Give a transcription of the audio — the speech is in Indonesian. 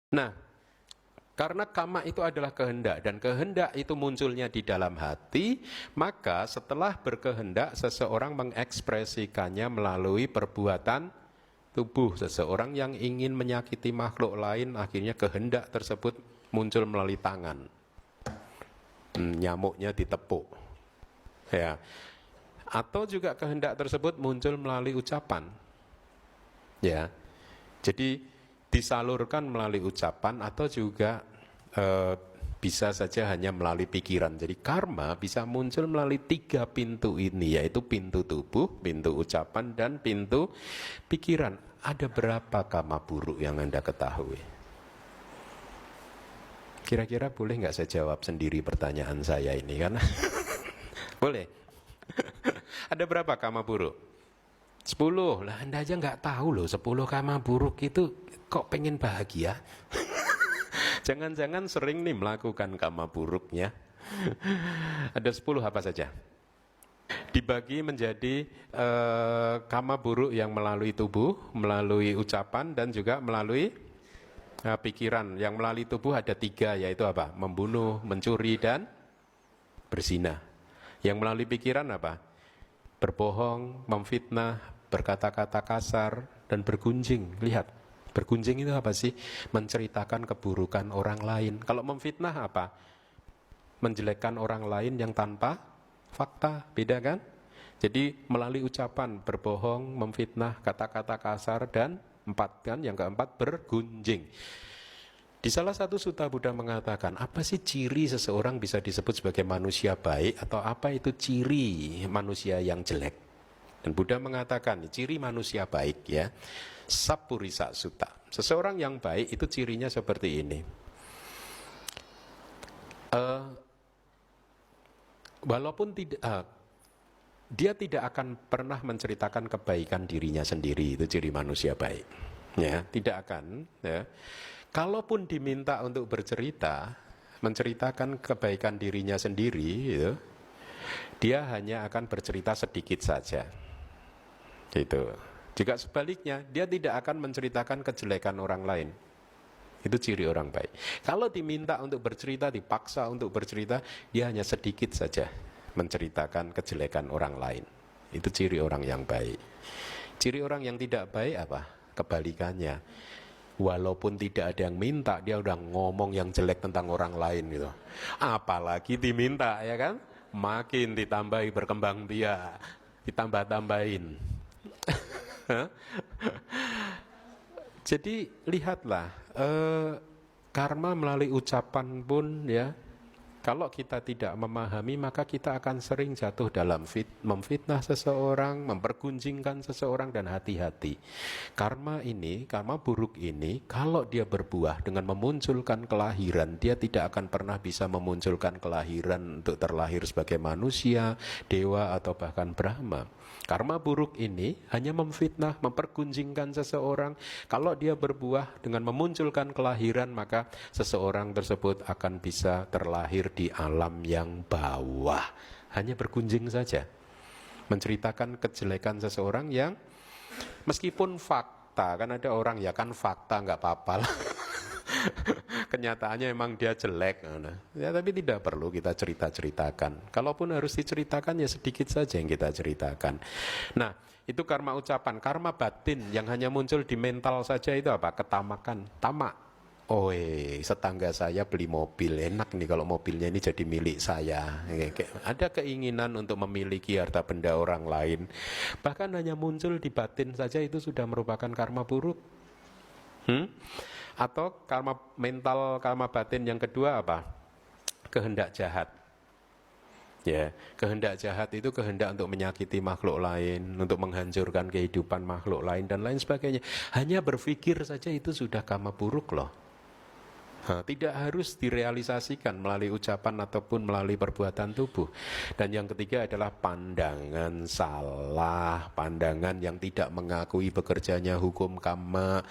Nah, karena kama itu adalah kehendak dan kehendak itu munculnya di dalam hati, maka setelah berkehendak seseorang mengekspresikannya melalui perbuatan tubuh. Seseorang yang ingin menyakiti makhluk lain, akhirnya kehendak tersebut muncul melalui tangan. Nyamuknya ditepuk. Ya. Atau juga kehendak tersebut muncul melalui ucapan. Ya. Jadi disalurkan melalui ucapan atau juga bisa saja hanya melalui pikiran. Jadi karma bisa muncul melalui 3 pintu ini, yaitu pintu tubuh, pintu ucapan, dan pintu pikiran. Ada berapa karma buruk yang Anda ketahui? Kira-kira boleh nggak saya jawab sendiri pertanyaan saya ini? Karena boleh. Ada berapa karma buruk? 10. Lah Anda aja nggak tahu loh 10 karma buruk itu kok pengen bahagia? Jangan-jangan sering nih melakukan karma buruknya. Ada 10 apa saja? Dibagi menjadi karma buruk yang melalui tubuh, melalui ucapan, dan juga melalui pikiran. Yang melalui tubuh ada 3, yaitu apa? Membunuh, mencuri, dan berzina. Yang melalui pikiran apa? Berbohong, memfitnah, berkata-kata kasar, dan bergunjing. Lihat, bergunjing itu apa sih? Menceritakan keburukan orang lain. Kalau memfitnah apa? Menjelekkan orang lain yang tanpa fakta. Beda kan? Jadi melalui ucapan, berbohong, memfitnah, kata-kata kasar, dan 4 kan? Yang keempat, bergunjing. Di salah satu sutta Buddha mengatakan, apa sih ciri seseorang bisa disebut sebagai manusia baik, atau apa itu ciri manusia yang jelek? Dan Buddha mengatakan, ciri manusia baik ya, Sappurisa Sutta. Seseorang yang baik itu cirinya seperti ini. Walaupun dia tidak akan pernah menceritakan kebaikan dirinya sendiri, itu ciri manusia baik. Ya, tidak akan. Ya. Kalaupun diminta untuk bercerita, menceritakan kebaikan dirinya sendiri, gitu, dia hanya akan bercerita sedikit saja. Gitu. Juga sebaliknya, dia tidak akan menceritakan kejelekan orang lain. Itu ciri orang baik. Kalau diminta untuk bercerita, dipaksa untuk bercerita, dia hanya sedikit saja menceritakan kejelekan orang lain. Itu ciri orang yang baik. Ciri orang yang tidak baik apa? Kebalikannya. Walaupun tidak ada yang minta, dia udah ngomong yang jelek tentang orang lain gitu. Apalagi diminta, ya kan? Makin ditambahi berkembang biak, ditambah-tambahin. Jadi lihatlah, karma melalui ucapan pun ya, kalau kita tidak memahami maka kita akan sering jatuh dalam memfitnah seseorang, mempergunjingkan seseorang, dan hati-hati. Karma ini, karma buruk ini, kalau dia berbuah dengan memunculkan kelahiran, dia tidak akan pernah bisa memunculkan kelahiran untuk terlahir sebagai manusia, dewa, atau bahkan Brahma. Karma buruk ini hanya memfitnah, mempergunjingkan seseorang. Kalau dia berbuah dengan memunculkan kelahiran, maka seseorang tersebut akan bisa terlahir di alam yang bawah. Hanya bergunjing saja, menceritakan kejelekan seseorang yang meskipun fakta, kan ada orang ya kan fakta nggak apa-apa lah. Kenyataannya emang dia jelek, ya, tapi tidak perlu kita cerita-ceritakan. Kalaupun harus diceritakan ya sedikit saja yang kita ceritakan. Nah, itu karma ucapan. Karma batin yang hanya muncul di mental saja itu apa? Ketamakan, tamak. Oh, setangga saya beli mobil, enak nih kalau mobilnya ini jadi milik saya. Ada keinginan untuk memiliki harta benda orang lain. Bahkan hanya muncul di batin saja itu sudah merupakan karma buruk. Atau karma mental, karma batin yang kedua apa? Kehendak jahat. Ya, kehendak jahat itu kehendak untuk menyakiti makhluk lain, untuk menghancurkan kehidupan makhluk lain dan lain sebagainya. Hanya berpikir saja itu sudah karma buruk loh. Tidak harus direalisasikan melalui ucapan ataupun melalui perbuatan tubuh. Dan yang ketiga adalah pandangan salah, pandangan yang tidak mengakui bekerjanya hukum karma.